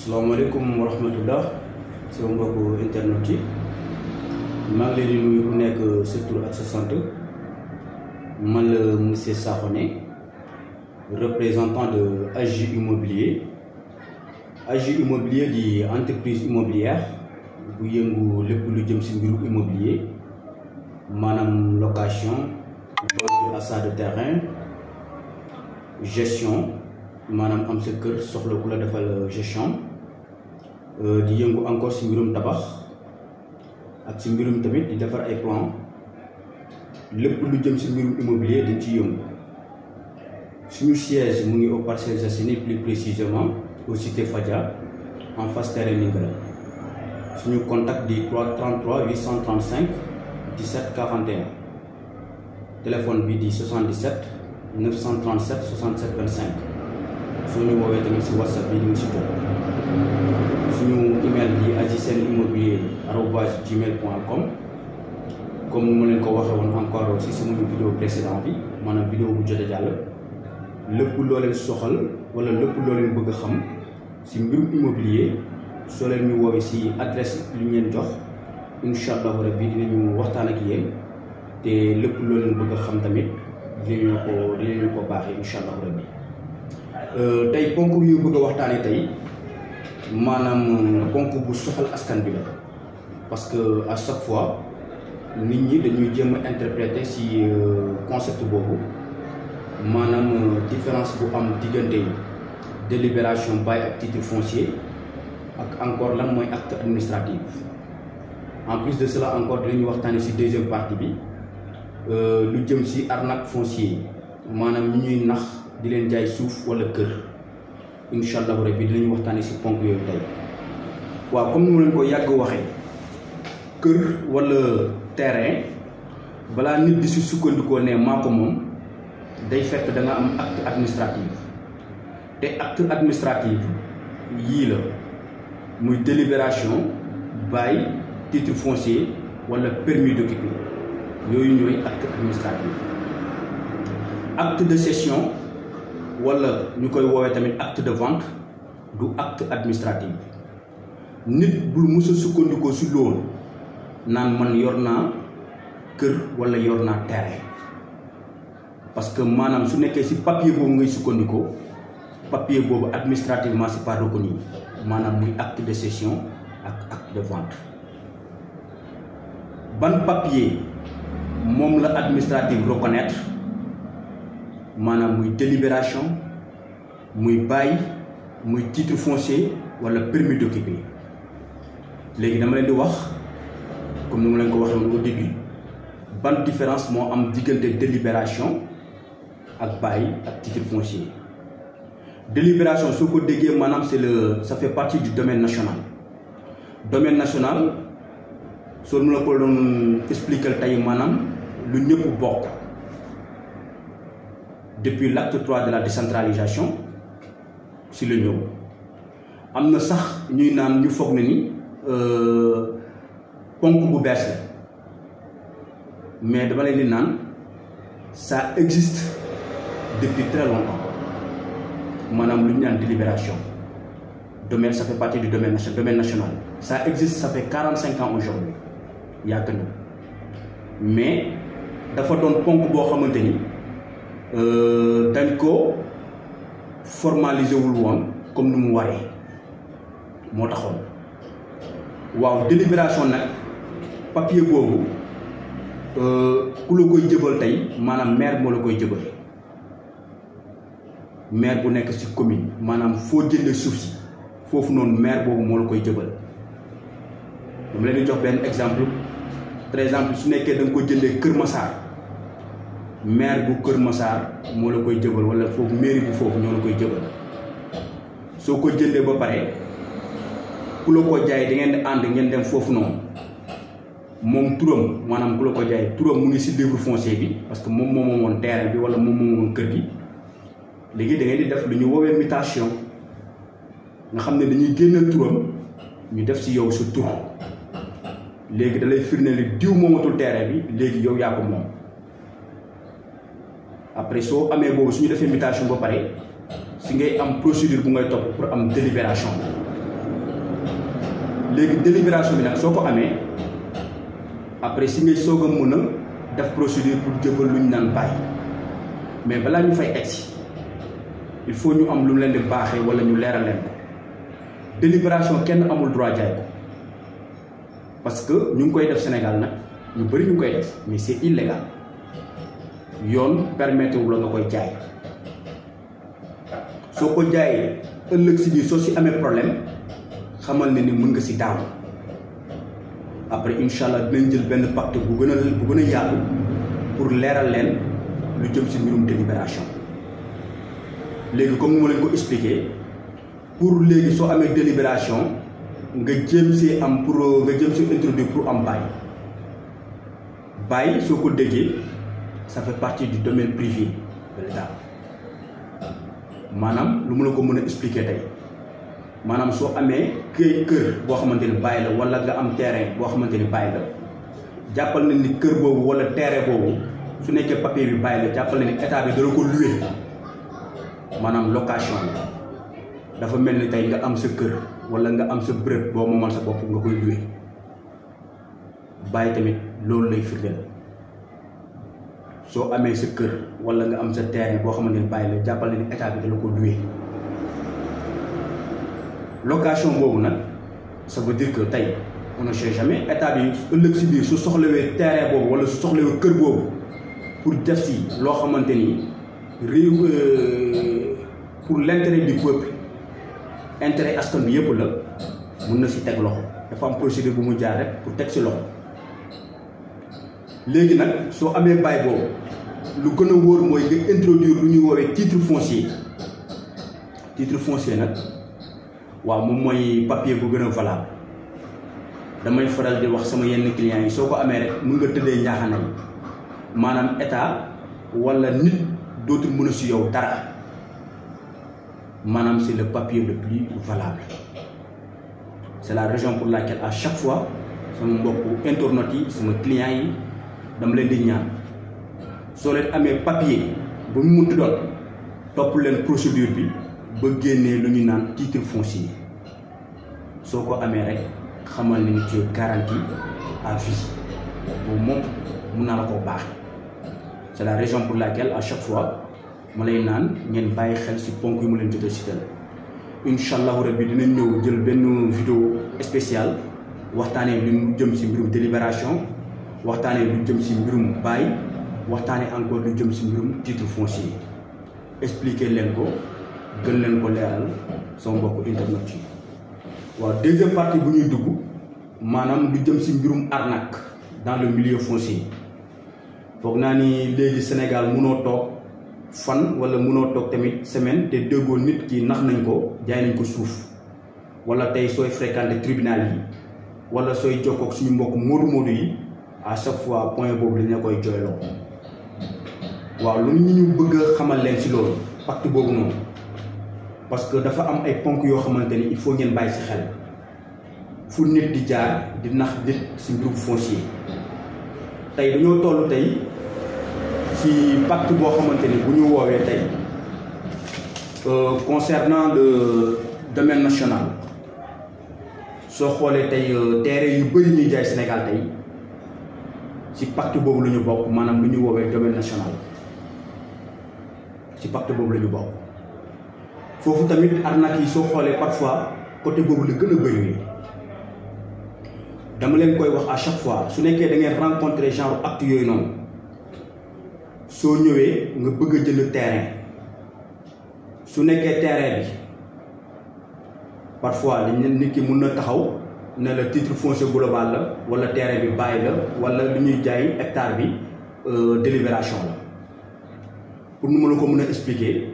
Assalamualaikum warahmatullah sama mbokku internet yi maa ngi leen di nuyu ku nekk sa tur ak sa sant man la monsieur Sakhoné représentant de AJ Immobilier. AJ Immobilier di entreprise immobilière bu yëngu lépp lu jëm ci mbiru immobilier maanaam location, vente d'achat de terrain, gestion maanaam am sa kër soxla ku la defal gestion di yëngu encore ci mbirum tabax ak ci mbirum tamit di defar ay plan lépp lu jëm ci mbirum immobilier dañ ci yëngu. Suñu siège mu ngi au Parcelles Assainies, plus précisément au cité Fadia en face terrain Lingara. Suñu contact di 33 835 17 41, téléphone bi di 77 937 67 25. suñu woowee tamit ci WhatsApp bi di nga ci jot. Suñu email di ajisenimmobilier@gmail.com. comme ni ma leen ko waxee woon encore ci sama vidéo précédent bi maanaam vidéo bu jot a jàll lépp loo leen soxal wala lépp loo leen bëgg a xam ci mbirum immobilier soo leen ñu woowee ci adresse li ñu leen jox incha allahu rabbi dinañu waxtaan ak yéen te lépp loo leen bëgg a xam tamit dinañu ko baaxee incha allahu rabbi. tey ponk bi ñu bëgg a waxtaanee tey maanaam ponk bu soxal askan bi la parce que à chaque fois nit ñi dañuy jéem a interpréter ci concept boobu maanaam différence bu am diggante délibération bail ak titre foncier ak encore lan mooy acte administratif. En plus de cela encore dinañu waxtaanee ci deuxième partie bi lu jëm ci arnaque foncier maanaam ñi ñuy nax di leen jaay suuf wala kër incha allahu rabbi dinañu waxtaanee ci ponk yooyu tey. waaw comme ni ma leen ko yàgg waxee kër wala terrain balaa nit di ci sukkandikoo ne maa ko moom day fekk da nga am acte administratif te acte administratif yii la muy délibération bail titre foncier wala permis d'occuper yooyu ñooy acte administratif. Acte de cession wala ñu koy woowee tamit acte de vente du acte administratif. nit bul mës a sukkandikoo ci loolu naan man yor naa kër wala yor naa terrain parce que maanaam su nekkee ci papier boobu ngay sukkandikoo papier boobu administrativement c'est pas reconnu maanaam muy acte de cession ak acte de vente. ban papier moom la administratif reconnaître maanaam muy délibération muy bail muy titre foncier wala permis d'occuper. léegi dama leen di wax comme ni ma leen ko waxee woon au début ban différence moo am diggante délibération ak bail ak titre foncier. Délibération soo ko déggee maanaam ça fait partie du domaine national. Domaine national soo mu la ko doon expliquer tey maanaam lu ñëpp bokk depuis l'acte 3 de la décentralisation si la ñëw. am na sax ñuy naan ñu foog na ni ponk bu bees la mais dama leen di naan ça existe depuis très longtemps maanaam lu ñu naan délibération domaine ça fait partie du domaine national ça existe, ça fait 45 ans aujourd'hui yàgg na mais dafa doon ponk boo xamante ni dañ ko formaliser wul woon comme ni mu waree moo taxoon. waaw délibération nag papier boobu ku la koy jëbal tey maanaam maire moo la koy jëbal maire bu nekk ci commune maanaam foo jëndee suuf si foofu noonu maire boobu moo la koy jëbal. dama leen di jox benn exemple par exemple su nekkee da nga ko jëndee Kër Massar maire bu Kër Massar moo la koy jëbal wala foofu mairie bu foofu ñoo la koy jëbal. soo ko jëndee ba pare ku la ko jaay da ngeen di ànd ngeen dem foofu noonu moom turam maanaam ku la ko jaay turam mu ngi ci livre foncier bi parce que moom moomoon terrain bi wala moom moomoon kër gi. léegi da ngeen di def lu ñu woowee mutation nga xam ne dañuy génne turam ñu def ci yow sa tur léegi da lay firndeel diw moomatul terrain bi léegi yow yaa ko moom. après soo amee boobu su ñu defee mutation ba pare si ngay am procédure bu ngay topp pour am délibération léegi délibération bi nag soo ko amee après si ngay soog a mën a def procédure pour jëbal lu ñu naan bàyyi mais balaa ñu fay egsi il faut ñu am lu mu leen di baaxee wala ñu leeral leen ko délibération kenn amul droit jaay ko parce que ñu ngi koy def Sénégal nag ñu bëri ñu ngi koy def mais c'est illégal yoon permettre wu la nga koy jaay soo ko jaayee ëllëg si biir soo si amee problème xamal ne ni mën nga si daaw après incha allah dinañ jël benn pacte bu gën a yaatu pour leeral leen lu jëm si mbirum délibération léegi comme ni ma leen ko expliqué pour léegi soo amee délibération nga jëm si am pour nga jëm si introduire pour am bàyyi soo ko déggee ça fait partie du domaine privé de l'État maanaam lu mu la ko mën a expliquer tey maanaam soo amee kër boo xamante ni bàyyi la wala nga am terrain boo xamante ni bàyyi la jàppal na ni kër boobu wala terrain boobu su nekkee papier bi bàyyi la jàppal na ni état bi dala ko loué maanaam location la dafa mel ni tey nga am sa kër wala nga am sa bërëb boo moomal sa bopp nga koy loué bàyyi tamit loolu lay firndeel soo amee sa kër wala nga am sa terrain boo xamante ni bàyyi la jàppal na ni état bi dala ko loué location boobu nag ça veut dire que tey on ne sait jamais état bi ëllëg si biir su soxlawee terrain boobu wala su soxlawee kër boobu pour def si loo xamante ni réew pour l'intérêt du peuple intérêt askan bi yëpp la mën na si teg loxo dafa am procédure bu mu jaar rek pour teg si loxo léegi nag soo amee bail boobu lu gën a wóor mooy nga introduire lu ñuy woowee titre foncier nag waaw moom mooy papier bu gën a valable damay faral di wax sama yenn clients yi soo ko amee rek mën nga tëddee njaaxanay maanaam état wala nit dootul mën a si yow dara maanaam c'est le papier le plus valable c'est la raison pour laquelle à chaque fois sama mbokku internautes yi sama clients yi dama leen di ñaan soo leen amee papier ba mu munti doon topp leen procédure bi ba génnee lu ñu naan titre foncier soo ko amee rek xamal ni tu es garanti à vie boobu moom mun naa la koo baax c'est la raison pour laquelle à chaque fois ma lay naan ngeen bàyyi xel si ponk yu ma leen jot a cité incha allahu rabbi dinañ ñëw jël benn vidéo spéciale waxtaanee lu jëm si mbirum délibération waxtaanee lu jëm si mbirum bail waxtaanee encore lu jëm si mbirum titre foncier expliquer leen ko gën leen ko leeral sama mbokku internet yi waaw deuxième partie bu ñuy dugg maanaam lu jëm si mbirum arnaque dans le milieu foncier foog naa ni léegi Sénégal munoo toog fan wala munoo toog tamit semaine te déggoo nit ki nax nañ ko jaay nañ ko suuf wala tey sooy fréquenter tribunal yi wala sooy jokkoog suñu mbokk moodu yi à chaque fois point boobu dañ la koy jooyloo waaw lu ñu bëgg a xamal leen si loolu pacte boobu noonu parce que dafa am ay ponk yoo xamante ni il faut ngeen bàyyi si xel fu nit di jaar di nax nit si mbirum foncier tey dañoo toll tey si pacte boo xamante ni bu ñu woowee tey concernant le domaine national soo xoolee tey terrain yu bëri ñuy jaay Sénégal tey si pacte boobu la ñu bokk maanaam lu ñu woowee domaine national si pacte boobu la ñu bokk foofu tamit arnaque yi soo xoolee parfois côté boobu la gën a bëri dama leen koy wax à chaque fois su nekkee da ngeen rencontrer genre acte yooyu noonu soo ñëwee nga bëgg a jënd terrain su nekkee terrain bi parfois dañ ne nit ki mun na taxaw ne la titre foncier global la wala terrain bi bàyyi la wala lu ñuy jaay hectare bi délibération la pour nu ma la ko mën a expliquer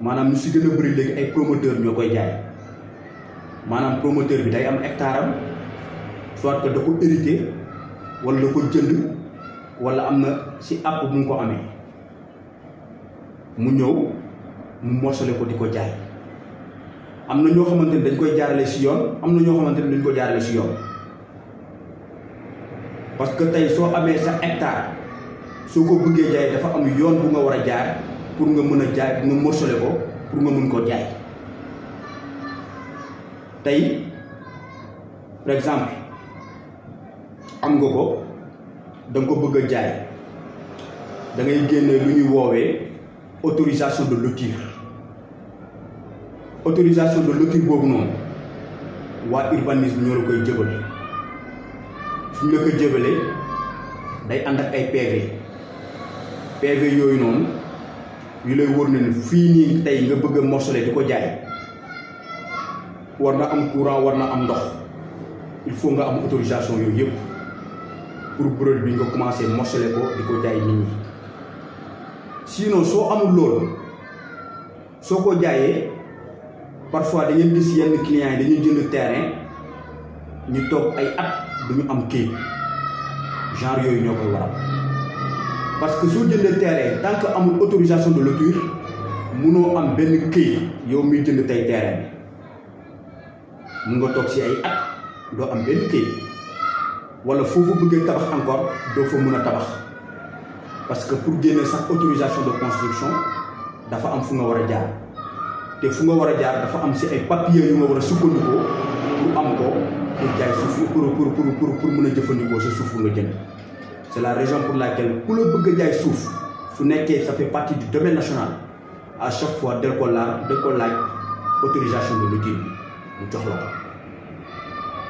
maanaam ñu si gën a bëri léegi ay promoteur ñoo koy jaay maanaam promoteur bi day am hectare am soit que da ko hérité wala da ko jënd wala am na si àpp bu mu ko amee mu ñëw mu morcelé ko di ko jaay am na ñoo xamante ni dañ koy jaarale si yoon am na ñoo xamante ni dañ ko jaarale si yoon parce que tey soo amee sa hectare soo ko bëggee jaay dafa am yoon bu nga war a jaar pour nga mën a jaay nga morcelé ko pour nga mën koo jaay tey par exemple am nga ko da nga ko bëgg a jaay da ngay génne lu ñuy woowee autorisation de lotir. Autorisation de lotir boobu noonu waa urbanisme ñoo la koy jëbal suñ la ko jëbalee day ànd ak ay PV yooyu noonu yu lay wóor na ne fii nii tey nga bëgg a morcelé di ko jaay war na am courant war na am ndox il faut nga am autorisation yooyu yëpp pour produit bi nga commencé morcelé ko di ko jaay nit ñi. Sinon soo amul loolu soo ko jaayee parfois da ngeen gis yenn clients yi dañuy jënd terrain ñu toog ay at du ñu am kayit genre yooyu ñoo koy waral parce que soo jëndee terrain tant que amul autorisation de lotir munoo am benn kayit yow miy jënd tey terrain bi mun nga toog si ay at doo am benn kayit wala foofu bëggee tabax encore doo fa mun a tabax. Parce que pour génne sax autorisation de construction dafa am fu nga war a jaar te fu nga war a jaar dafa am si ay papiers yu nga war a sukkandikoo pour am ko pour jaay suuf pour mën a jëfandikoo sa suuf nga jënd. C'est la raison pour laquelle ku la bëgg a jaay suuf su nekkee ça fait partie du domaine national à chaque fois del ko laaj autorisation de lotir bi mu jox la ko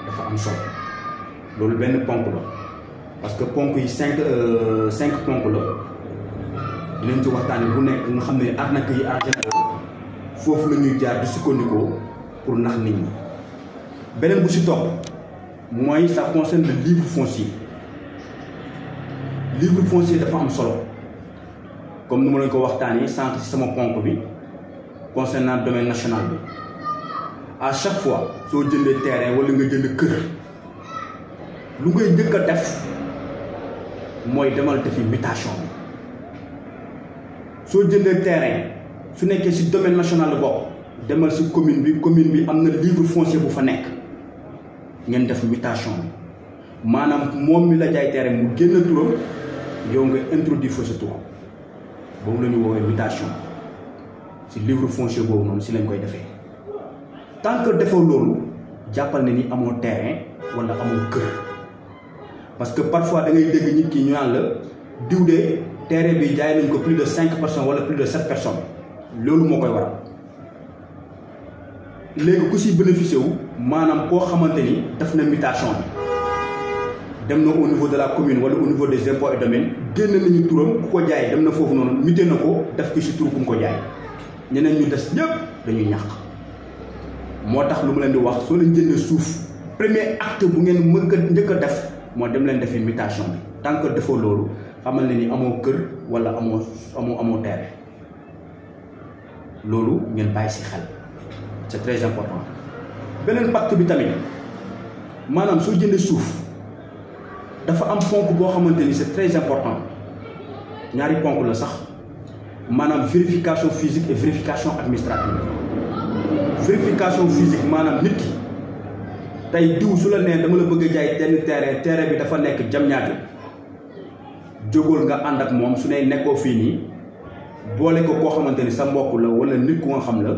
dafa am solo loolu benn ponk la. parce que ponk yi cinq ponk la dinañ ci waxtaane bu nekk nga xam ne arnaque yi en général foofu la ñuy jaar di sukkandikoo pour nax nit ñi. beneen bu ci topp mooy ça concerne le livre foncier. Livre foncier dafa am solo comme ni ma leen ko waxtaanee sànq ci sama ponk bi concernant domaine national bi à chaque fois soo jëndee terrain wala nga jënd kër lu ngay njëkk a def mooy demal defi mutation bi soo jëndee terrain su nekkee ci domaine national la bokk demal ci commune bi am na livre foncier bu fa nekk ngeen def mutation bi maanaam moom mi la jaay terrain mu génn turam yow nga introduire fa sa tur boobu la ñu woowee mutation ci livre foncier boobu noonu ci lañ koy defee tant que defoo loolu jàppal ne ni amoo terrain wala amoo kër. Parce que parfois da ngay dégg nit ki ñu naan la diw de terrain bi jaay nañ ko plus de 5 personnes wala plus de 7 personnes loolu moo koy waral léegi ku si bénéficié wu maanaam koo xamante ni def na mutation bi dem na au niveau de la commune wala au niveau des impôts et domaines génn nañu turam ku ko jaay dem na foofu noonu muté na ko def ko si tur ku mu ko jaay ñeneen ñu des ñëpp dañuy ñàkk. moo tax lu ma leen di wax soo leen jëndee suuf premier acte bu ngeen njëkk a def. moo dem leen defi mutation bi tant que defoo loolu xamal ne ni amoo kër wala amoo terre loolu ngeen bàyyi ci xel c'est très important. beneen pacte bi tamit maanaam soo jëndee suuf dafa am ponk boo xamante ni c'est très important ñaari ponk la sax maanaam vérification physique et vérification administrative. Vérification physique maanaam nit ki tey diw su la nee dama la bëgg a jaay tenn terrain bi dafa nekk Diamniadio jógul nga ànd ak moom su ne nekkoo fii nii boole ko koo xamante ni sa mbokk la wala nit ku nga xam la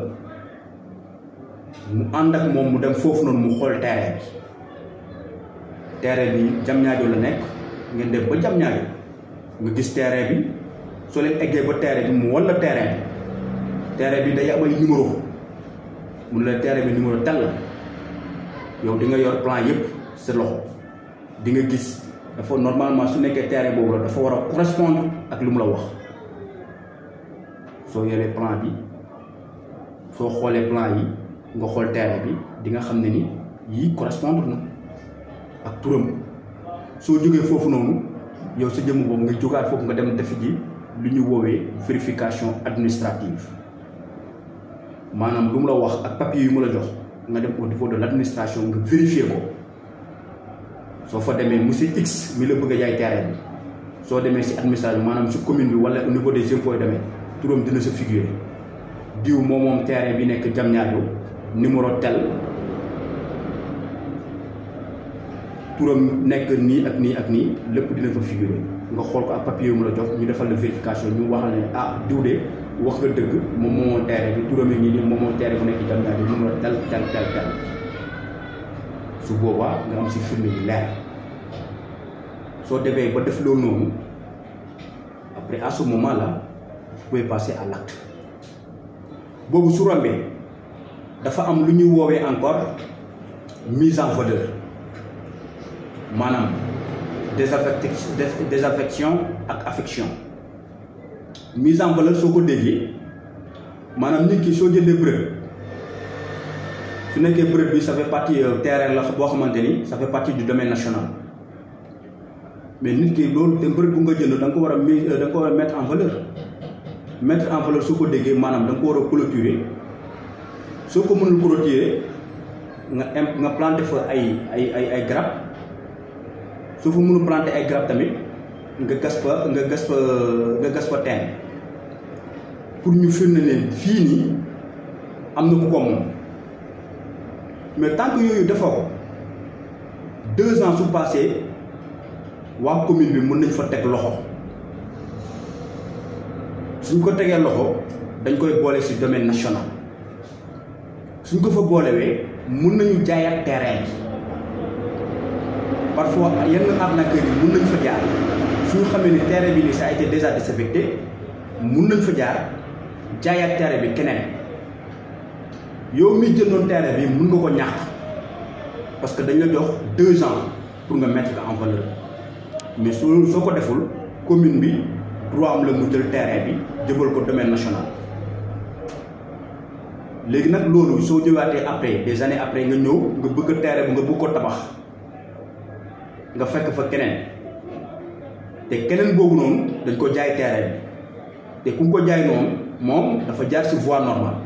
mu ànd ak moom mu dem foofu noonu mu xool terrain bi Diamniadio la nekk ngeen dem ba Diamniadio nga gis terrain bi soo leen eggee ba terrain bi mu wan la terrain bi day am ay numéro mu ne la terrain bi numéro tel la yow di nga yor plan yëpp sa loxo di nga gis dafa normalement su nekkee terrain boobu la dafa war a correspondre ak lu mu la wax soo yoree plan bi soo xoolee plan yi nga xool terrain bi di nga xam ne ni yii correspondre na ak turam soo jógee foofu noonu yow sa jëmm boobu nga jógaat foofu nga dem def ji lu ñu woowee vérification administrative maanaam lu mu la wax ak papier yu mu la jox nga dem au niveau de l'administration nga vérifier ko soo fa demee monsieur X mi la bëgg a jaay terrain bi soo demee ci administration maanaam ci commune bi wala au niveau des impôts et domaines turam dina sa figurer diw moom terrain bi nekk Diamniadio numéro tel turam nekk nii ak nii ak nii lépp dina fa figurer nga xool ko ak papier yu mu la jox ñu defal la vérification ñu waxal ne ah diw de wax nga dëgg moom moomoo terrain bi turam yi nii moom moo terrain bu nekk Diamniadio numéro tel su boobaa nga am si firnde yu leer soo demee ba def loolu noonu après à ce moment là vous pouvez passer à l'acte boobu su rombee dafa am lu ñuy woowee encore mise en valeur maanaam désaffection ak affection. Mise en valeur soo ko déggee maanaam nit ki soo jëndee bërëb su nekkee bërëb bi ça fait partie terrain la boo xamante ni ça fait partie du domaine national mais nit ki loolu te bërëb bu nga jënd da nga ko war a mettre en valeur soo ko déggee maanaam da nga ko war a clôturer soo ko mënul clôturer nga planter fa ay garab soo fa mënul planter ay garab tamit nga gas fa teen pour ñu firnde ne fii nii am na ku ko moom mais tant que yooyu defoo ko 2 ans su passé waa commune bi mën nañ fa teg loxo suñ ko tegee loxo dañ koy boole ci domaine national suñ ko fa boolewee mën nañu jaayaat terrain bi parfois yenn arnaqueurs yi mën nañ fa jaar suñu xamee ni terrain bi ni ça a été déjà désaffecté mën nañ fa jaar jaayaat terrain bi keneen yow mi jëndoon terrain bi mën nga ko ñàkk parce que dañ la jox 2 ans pour nga mettre en valeur mais soo ko deful commune bi droit am la mu jël terrain bi jëbal ko domaine national léegi nag loolu soo ñëwaatee après des années après nga ñëw nga bëgg terrain bu nga bëgg ko tabax nga fekk fa keneen te keneen boobu noonu dañ ko jaay terrain bi te ku ko jaay noonu moom dafa jaar ci voie normale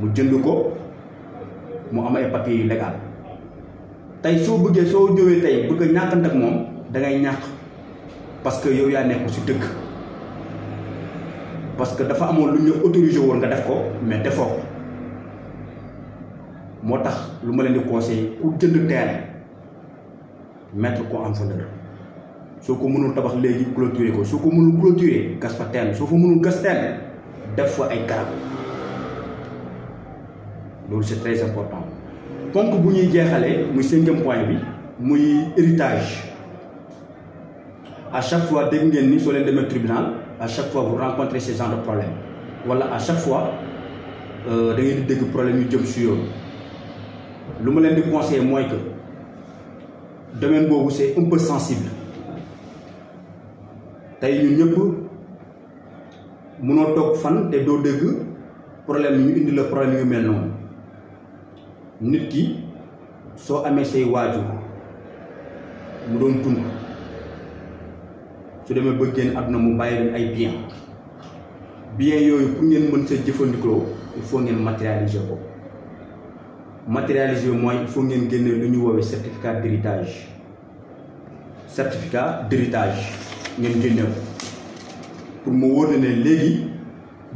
mu jënd ko mu am ay papiers yu légal tey soo ñëwee tey bëgg a ñàkkante ak moom da ngay ñàkk parce que yow yaa nekk ci dëkk parce que dafa amoon lu ñu autorisé woon nga def ko mais defoo ko moo tax lu ma leen di conseiller ku jënd terrain mettre ko en valeur soo ko mënul tabax léegi clôturer ko soo ko mënul clôturer gas fa teen soo fa mënul gas teen def fa ay garab loolu c'est très important. ponk bu ñuy jeexalee muy 5e point bi muy héritage à chaque fois dégg ngeen ni soo leen demee tribunal à chaque fois vous rencontrez ce genre de problème wala à chaque fois da ngeen di dégg problème yu jëm si yoon lu ma leen di conseiller mooy que domaine boobu c'est un peu sensible tey ñun ñëpp mënoo toog fan te doo dégg problème yi ñu indi la problème yu mel noonu nit ki soo amee say waajur mu doon dund su demee ba génn àdduna mu bàyyi leen ay bien yooyu pour ngeen mën sa jëfandikoo il faut ngeen matérialiser ko matérialiser mooy il faut ngeen génne lu ñu woowee certificat d'héritage ngeen génne ko pour mu wóor ne léegi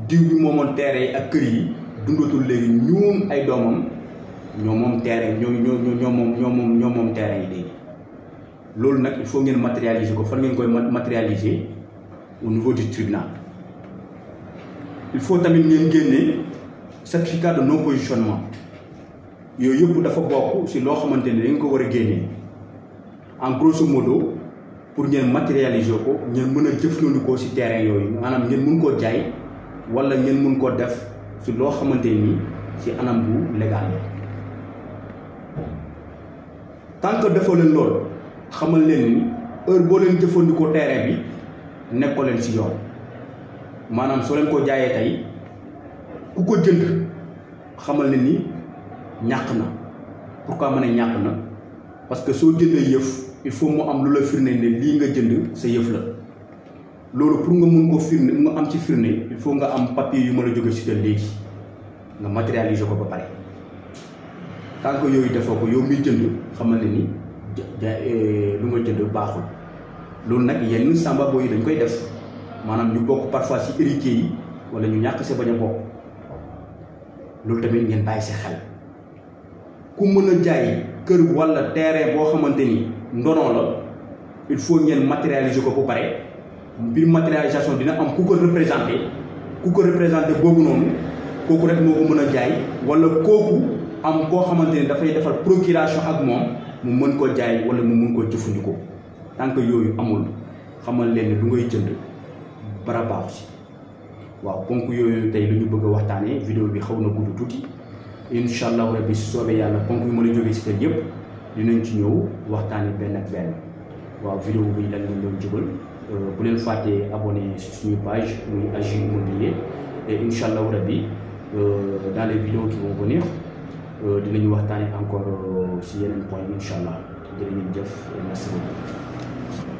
diw bi moomoon terrain yi ak kër yi dundatul léegi ñoom ay doomam ñoo moom terrain ñoo moom terrain yi léegi loolu nag il faut ngeen matérialiser ko fan ngeen koy matérialiser au niveau du tribunal il faut tamit ngeen génne certificat de non positionnement yooyu yëpp dafa bokk ci loo xamante ni da ngeen ko war a génne en grosso modo pour ngeen matérialiser ko ngeen mën a jëfandikoo ci terrain yooyu maanaam ngeen mën koo jaay walla ngeen mën koo def ci loo xamante ni ci anam bu légal tant que defoo leen loolu xamal leen ni heure boo leen jëfandikoo terrain bi nekkoo leen ci yoon maanaam soo leen ko jaayee tey ku ko jënd xamal ne ni ñàkk na pourquoi ma ne ñàkk na parce que soo jëndee yëf il faut mu am lu la firnde ne lii nga jënd sa yëf la loolu pour nga mun ko firnde nga am ci firnde il faut nga am papier yu mën a jóge ci te léegi nga matérialiser ko ba pare tant que yooyu defoo ko yow miy jënd xamal ne ni lu nga jënd baaxul loolu nag yenn sambabo yi dañ koy def maanaam ñu bokk parfois ci héritier yi wala ñu ñàkk sa bañ a bokk loolu tamit ngeen bàyyi si xel ku mën a jaay kër wala terrain boo xamante ni ndono la il faut ngeen matérialiser ko ba pare biir matérialisation dina am ku ko représenté boobu noonu kooku rek moo ko mën a jaay wala kooku am koo xamante ne dafay defar procuration ak moom mu mën ko jaay wala mu mën ko jëfandikoo tant que yooyu amul xamal leen ne lu ngay jënd bara baaxu si waaw ponk yooyu tey lu ñu bëgg a waxtaanee vidéo bi xaw na gudd tuuti incha allahu rabbi si soobee yàlla ponk yu mën a jógee si kër yëpp dinañ ci ñëw waxtaanee benn ak benn waaw vidéo bi lañ leen doon jubal bu leen fàttee abonné si suñu page muy AJ Immobilier et incha allahu rabbi dans les vidéos qui vont venir dinañu waxtaanee encore si yeneen point incha allah jërë ngeen jëf merci beaucoup.